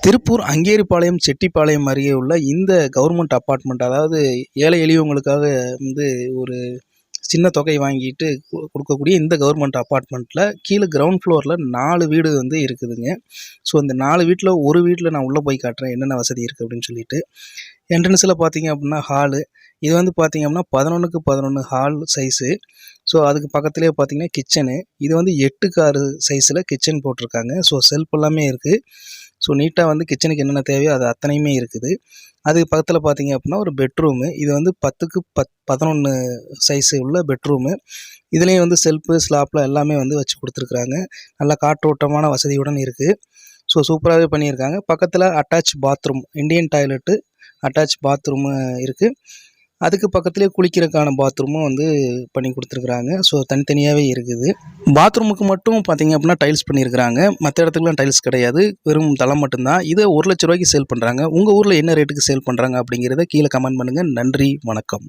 திருப்பூர் அங்கேரிபாளையம் செட்டிப்பாளையம் அருகே உள்ள இந்த கவர்மெண்ட் அப்பார்ட்மெண்ட், அதாவது ஏழை எளியவங்களுக்காக வந்து ஒரு சின்ன தொகை வாங்கிட்டு கொடுக்கக்கூடிய இந்த கவர்மெண்ட் அப்பார்ட்மெண்ட்டில் கீழே கிரவுண்ட் ஃப்ளோரில் 4 வீடு வந்து இருக்குதுங்க. ஸோ இந்த 4 வீட்டில் ஒரு வீட்டில் நான் உள்ளே போய் காட்டுறேன் என்னென்ன வசதி இருக்குது அப்படின்னு சொல்லிட்டு. என்ட்ரன்ஸில் பார்த்தீங்க அப்படின்னா ஹாலு. இது வந்து பார்த்தீங்க அப்படின்னா 11க்கு 11 ஹால் சைஸு. ஸோ அதுக்கு பக்கத்துலேயே பார்த்தீங்கன்னா கிச்சனு. இது வந்து 8க்கு 6 சைஸில் கிச்சன் போட்டிருக்காங்க. ஸோ செல்ஃப் எல்லாமே இருக்குது. ஸோ நீட்டாக வந்து கிச்சனுக்கு என்னென்ன தேவையோ அது அத்தனையுமே இருக்குது. அதுக்கு பக்கத்தில் பார்த்தீங்க அப்படின்னா ஒரு பெட்ரூமு. இது வந்து 10க்கு 11 சைஸு உள்ள பெட்ரூமு. இதுலேயும் வந்து செல்ஃபு, ஸ்லாப்லாம் எல்லாமே வந்து வச்சு கொடுத்துருக்குறாங்க. நல்லா காற்றோட்டமான வசதியுடன் இருக்குது. ஸோ சூப்பராகவே பண்ணியிருக்காங்க. பக்கத்தில் attach bathroom, Indian toilet, attach bathroom இருக்குது. அதுக்கு பக்கத்துலேயே குளிக்கிறதுக்கான பாத்ரூமும் வந்து பண்ணி கொடுத்துருக்குறாங்க. ஸோ தனித்தனியாகவே இருக்குது. பாத்ரூமுக்கு மட்டும் பார்த்தீங்க அப்படின்னா டைல்ஸ் பண்ணியிருக்கிறாங்க. மற்ற இடத்துக்குலாம் டைல்ஸ் கிடையாது. வெறும் தளம் மட்டும்தான். இதை ரூ. 1,00,000 சேல் பண்ணுறாங்க. உங்கள் ஊரில் என்ன ரேட்டுக்கு சேல் பண்ணுறாங்க அப்படிங்கிறத கீழே கமெண்ட் பண்ணுங்கள். நன்றி, வணக்கம்.